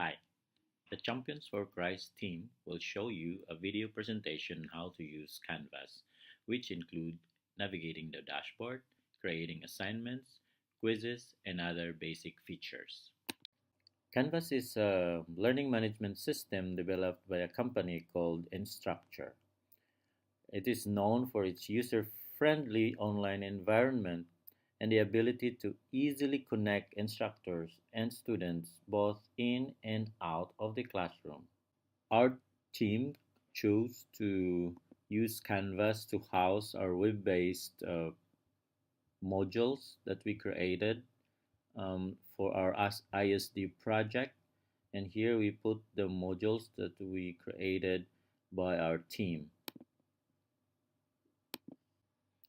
Hi, the Champions for Christ team will show you a video presentation on how to use Canvas, which include navigating the dashboard, creating assignments, quizzes, and other basic features. Canvas is a learning management system developed by a company called Instructure. It is known for its user-friendly online environment and the ability to easily connect instructors and students both in and out of the classroom. Our team chose to use Canvas to house our web-based modules that we created for our ISD project. And here we put the modules that we created by our team.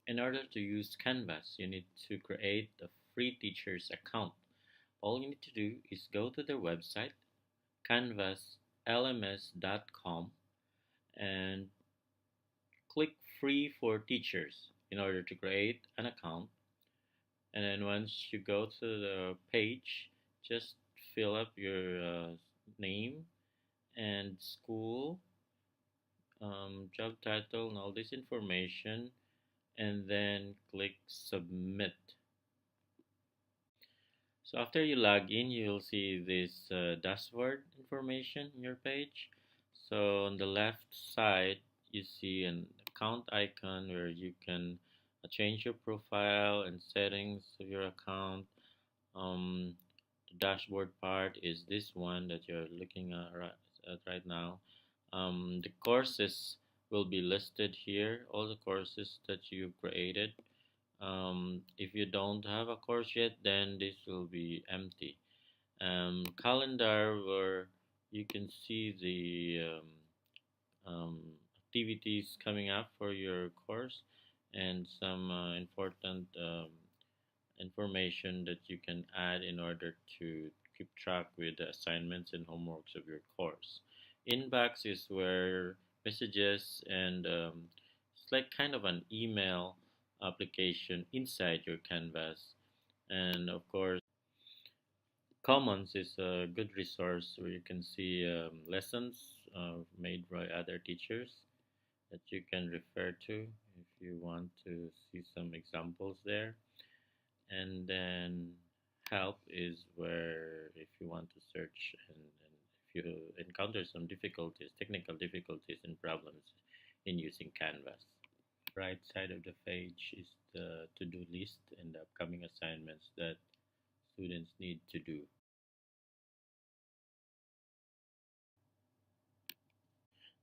In order to use Canvas, you need to create a free teacher's account. All you need to do is go to their website, canvaslms.com, and click free for teachers in order to create an account. And then once you go to the page, just fill up your name and school, job title, and all this information, and then click submit. So after you log in, you'll see this dashboard information in your page. So on the left side, you see an account icon where you can change your profile and settings of your account. The dashboard part is this one that you're looking at right now. The courses will be listed here, all the courses that you've created. If you don't have a course yet, then this will be empty. Calendar where you can see the activities coming up for your course and some important information that you can add in order to keep track with the assignments and homeworks of your course. Inbox is where messages and it's like kind of an email application inside your Canvas. And of course, Commons is a good resource where you can see lessons made by other teachers that you can refer to if you want to see some examples there. And then help is where if you want to search and if you encounter some difficulties, technical difficulties and problems in using Canvas. Right side of the page is the to-do list and the upcoming assignments that students need to do.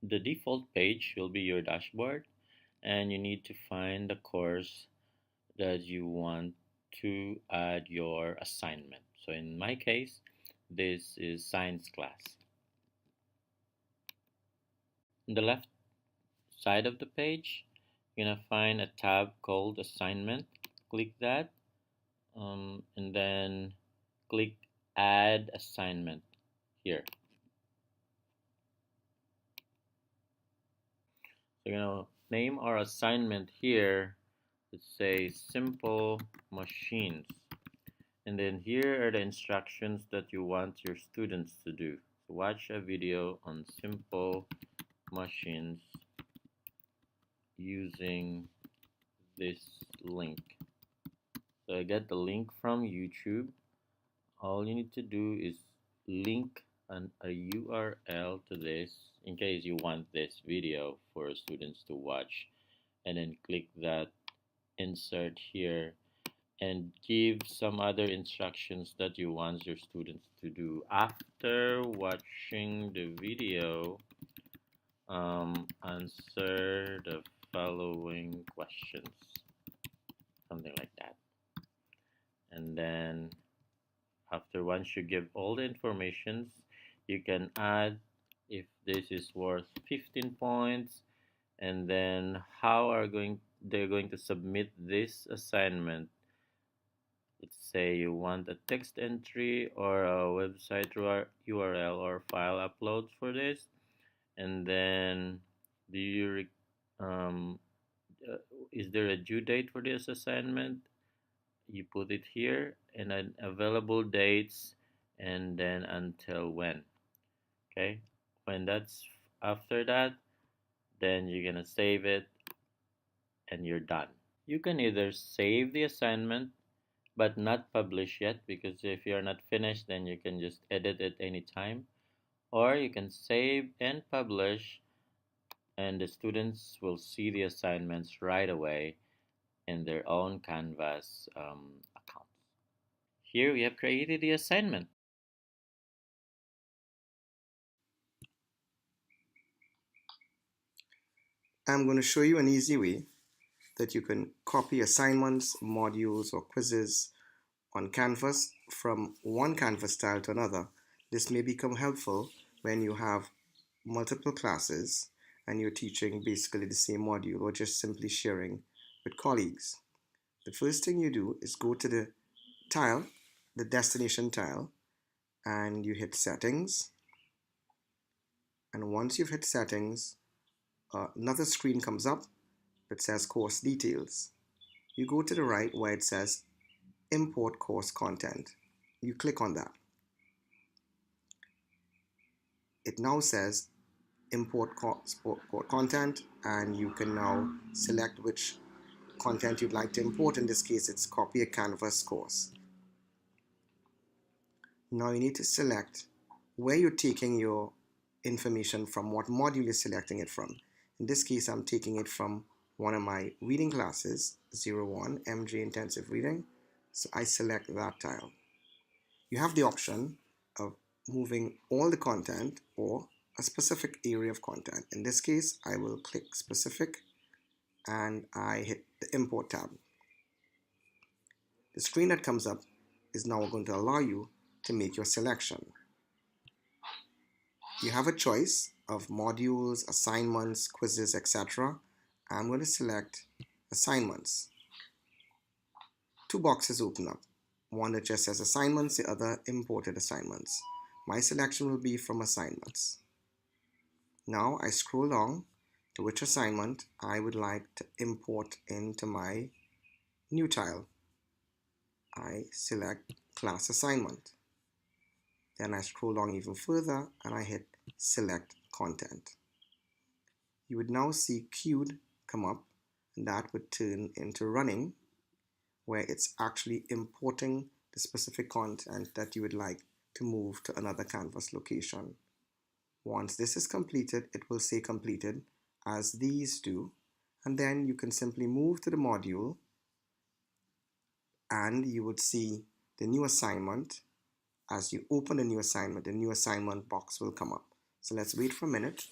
The default page will be your dashboard, and you need to find the course that you want to add your assignment. So in my case, this is science class. On the left side of the page, you're gonna find a tab called assignment. Click that, and then click add assignment here. So you're gonna name our assignment here. Let's say simple machines. And then here are the instructions that you want your students to do. So watch a video on simple machines using this link. So I got the link from YouTube. All you need to do is link a URL to this in case you want this video for students to watch, and then click that insert here and give some other instructions that you want your students to do. After watching the video, answer the following questions, something like that. And then after once you give all the informations, you can add if this is worth 15 points, and then how are they're going to submit this assignment. Let's say you want a text entry or a website URL or file upload for this, and then do you um, uh, is there a due date for this assignment? You put it here and then available dates and then until when. Okay, when that's after that, then you're gonna save it and you're done. You can either save the assignment but not publish yet, because if you're not finished, then you can just edit it anytime, or you can save and publish, and the students will see the assignments right away in their own Canvas accounts. Here we have created the assignment. I'm going to show you an easy way that you can copy assignments, modules, or quizzes on Canvas from one Canvas style to another. This may become helpful when you have multiple classes and you're teaching basically the same module or just simply sharing with colleagues. The first thing you do is go to the tile, the destination tile, and you hit settings. And once you've hit settings, another screen comes up that says course details. You go to the right where it says import course content. You click on that. It now says import content, and you can now select which content you'd like to import. In this case, it's copy a Canvas course. Now you need to select where you're taking your information from, what module you're selecting it from. In this case, I'm taking it from one of my reading classes, 01 MJ Intensive Reading. So I select that tile. You have the option of moving all the content or a specific area of content. In this case, I will click specific and I hit the import tab. The screen that comes up is now going to allow you to make your selection. You have a choice of modules, assignments, quizzes, etc. I'm going to select assignments. Two boxes open up. One that just says assignments, the other imported assignments. My selection will be from assignments. Now I scroll down to which assignment I would like to import into my new tile. I select class assignment. Then I scroll down even further and I hit select content. You would now see queued come up, and that would turn into running, where it's actually importing the specific content that you would like to move to another Canvas location. Once this is completed, it will say completed as these do, and then you can simply move to the module and you would see the new assignment. As you open the new assignment box will come up. So let's wait for a minute.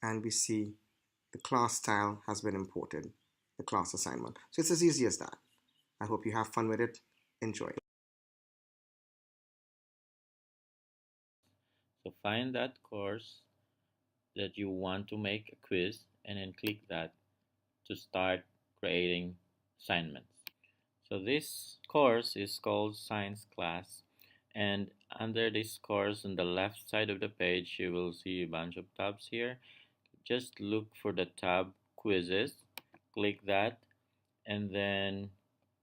And we see the class style has been imported, the class assignment. So it's as easy as that. I hope you have fun with it. Enjoy. So find that course that you want to make a quiz and then click that to start creating assignments. So this course is called Science Class, and under this course on the left side of the page you will see a bunch of tabs here. Just look for the tab quizzes, click that, and then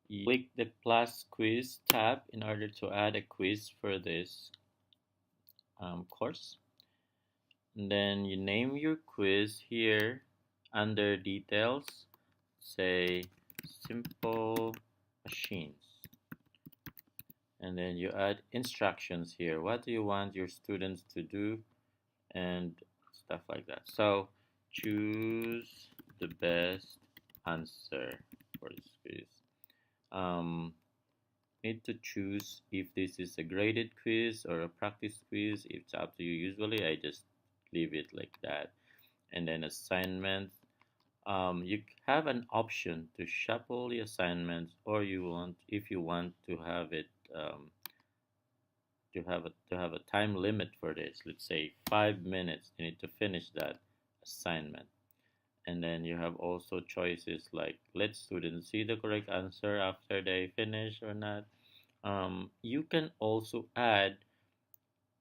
you click the plus quiz tab in order to add a quiz for this course. And then you name your quiz here under details, say simple machines, and then you add instructions here. What do you want your students to do and stuff like that. So choose the best answer for this quiz. Need to choose if this is a graded quiz or a practice quiz. It's up to you. Usually I just leave it like that. And then assignments. You have an option to shuffle the assignments, or you want, if you want to have it to have a time limit for this. Let's say 5 minutes. You need to finish that assignment. And then you have also choices like let students see the correct answer after they finish or not. You can also add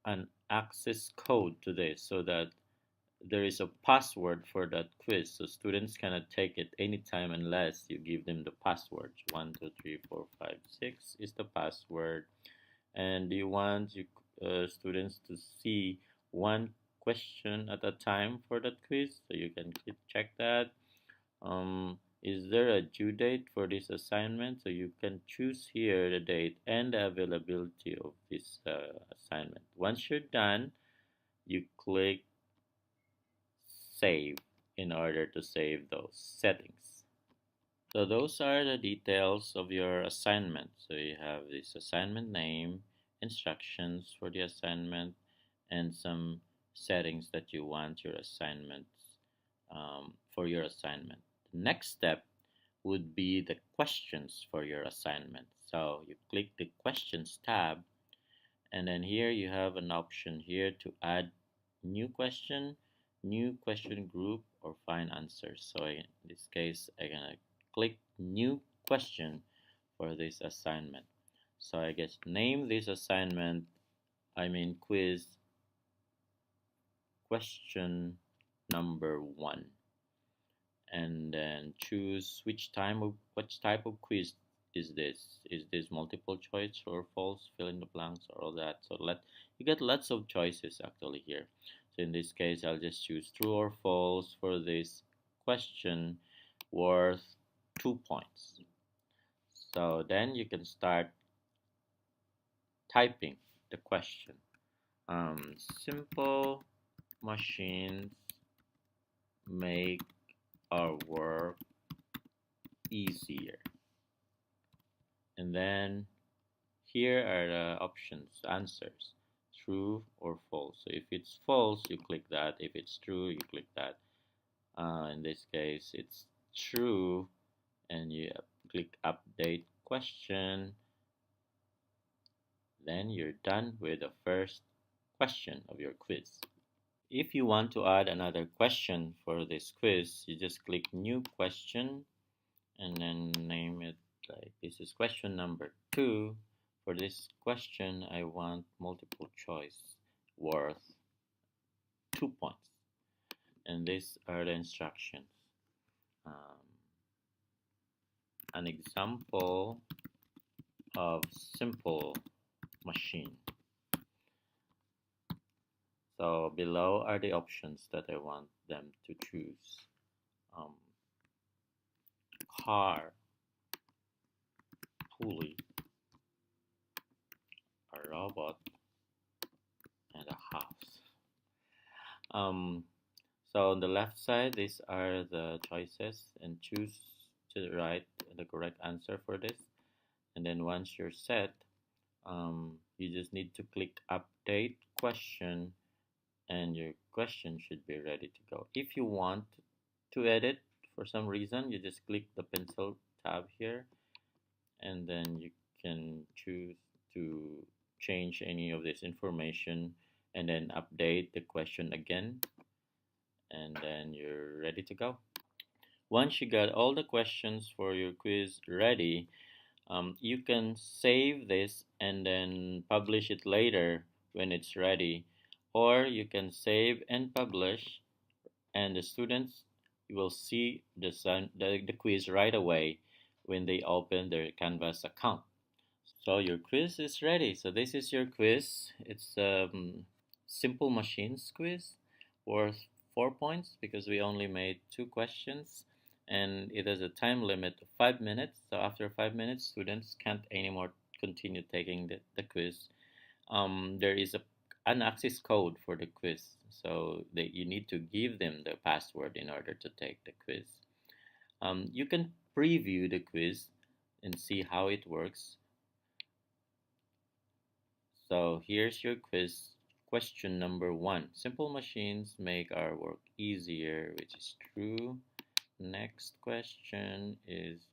an access code to this so that there is a password for that quiz, so students cannot take it anytime unless you give them the password. 1 2 3 4 5 6 is the password, and you want students to see one question at a time for that quiz, so you can check that. Is there a due date for this assignment? So you can choose here the date and the availability of this assignment. Once you're done, you click save in order to save those settings. So those are the details of your assignment. So you have this assignment name, instructions for the assignment, and some settings that you want your assignments for your assignment. The next step would be the questions for your assignment. So you click the questions tab, and then here you have an option here to add new question, new question group, or find answers. So in this case I'm gonna click new question for this assignment. So I guess name this assignment, quiz question number 1, and then choose which type of quiz is this. Is this multiple choice or false, fill in the blanks, or all that. So you get lots of choices actually here. So in this case I'll just choose true or false for this question worth 2 points. So then you can start typing the question. Simple machines make our work easier. And then here are the options, answers, true or false. So if it's false, you click that. If it's true, you click that. In this case, it's true, and you click update question. Then you're done with the first question of your quiz. If you want to add another question for this quiz, you just click new question and then name it like this is question number 2. For this question, I want multiple choice worth 2 points. And these are the instructions. An example of simple machine. So below are the options that I want them to choose. Car, pulley, a robot, and a house. So on the left side, these are the choices, and choose to the right the correct answer for this. And then once you're set, you just need to click update question, and your question should be ready to go. If you want to edit for some reason, you just click the pencil tab here, and then you can choose to change any of this information and then update the question again, and then you're ready to go. Once you got all the questions for your quiz ready, you can save this and then publish it later when it's ready, or you can save and publish, and the students will see the quiz right away when they open their Canvas account. So your quiz is ready. So this is your quiz. It's simple machines quiz worth 4 points because we only made 2 questions, and it has a time limit of 5 minutes. So after 5 minutes, students can't anymore continue taking the quiz. There is an access code for the quiz, so you need to give them the password in order to take the quiz. You can preview the quiz and see how it works. So here's your quiz. Question number 1. Simple machines make our work easier, which is true. Next question is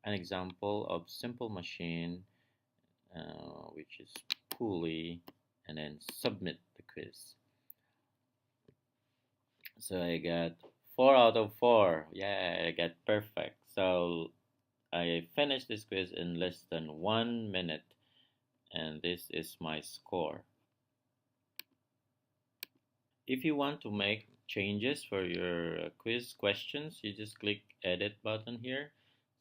an example of simple machine, which is pulley, and then submit the quiz. So I got 4 out of 4. Yeah, I got perfect. So I finished this quiz in less than 1 minute, and this is my score. If you want to make changes for your quiz questions, you just click edit button here,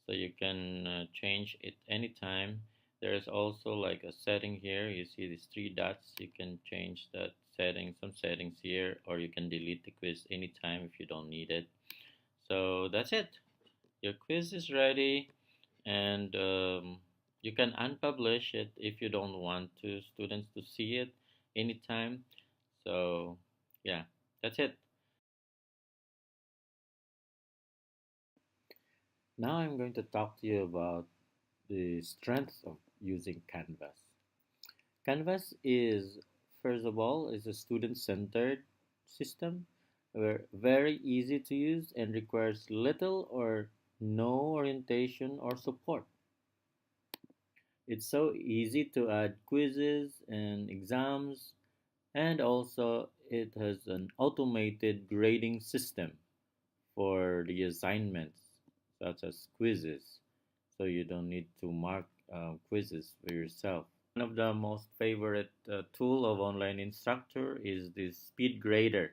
so you can change it anytime. There's also like a setting here. You see these three dots. You can change that setting, some settings here, or you can delete the quiz anytime if you don't need it. So that's it. Your quiz is ready, and you can unpublish it if you don't want to students to see it anytime. So yeah, that's it. Now I'm going to talk to you about the strengths of using Canvas. Canvas is, first of all, is a student-centered system, where very easy to use and requires little or no orientation or support. It's so easy to add quizzes and exams, and also it has an automated grading system for the assignments, such as quizzes, so you don't need to mark quizzes for yourself. One of the most favorite tool of online instructor is the speed grader,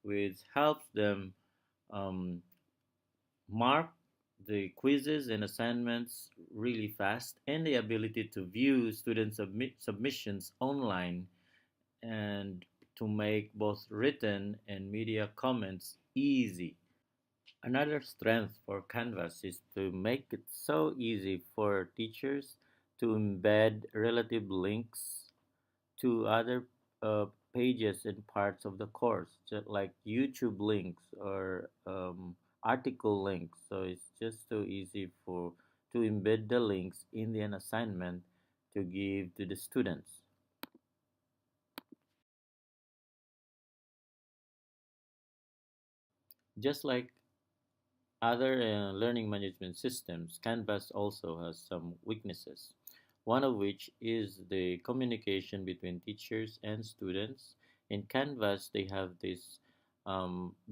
which helps them um, mark the quizzes and assignments really fast, and the ability to view student submissions online, and to make both written and media comments easy. Another strength for Canvas is to make it so easy for teachers to embed relative links to other pages and parts of the course, just like YouTube links or article links. So it's just so easy for to embed the links in the assignment to give to the students. Just like other learning management systems, Canvas also has some weaknesses. One of which is the communication between teachers and students. In Canvas, they have this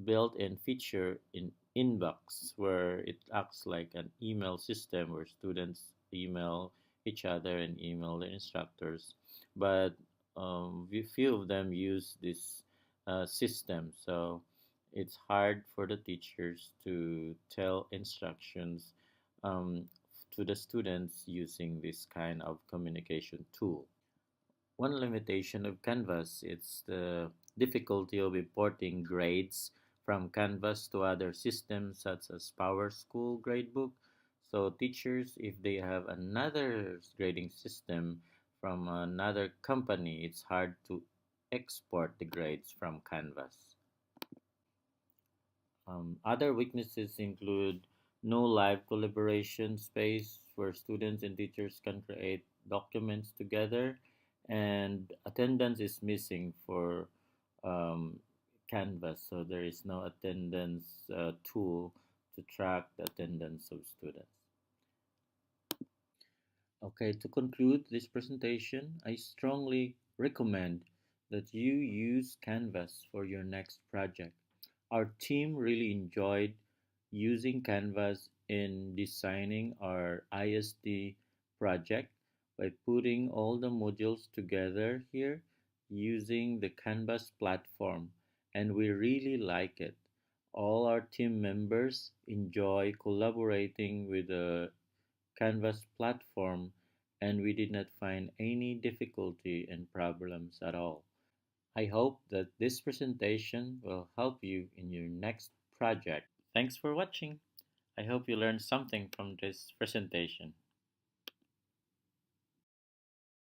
built-in feature in Inbox, where it acts like an email system where students email each other and email the instructors. But few of them use this system, so it's hard for the teachers to tell instructions um, to the students using this kind of communication tool. One limitation of Canvas is the difficulty of importing grades from Canvas to other systems such as PowerSchool Gradebook. So teachers, if they have another grading system from another company, it's hard to export the grades from Canvas. Other weaknesses include no live collaboration space where students and teachers can create documents together, and attendance is missing for um, Canvas, so there is no attendance tool to track the attendance of students. Okay, to conclude this presentation, I strongly recommend that you use Canvas for your next project. Our team really enjoyed using Canvas in designing our ISD project by putting all the modules together here using the Canvas platform, and we really like it. All our team members enjoy collaborating with the Canvas platform, and we did not find any difficulty and problems at all. I hope that this presentation will help you in your next project. Thanks for watching. I hope you learned something from this presentation.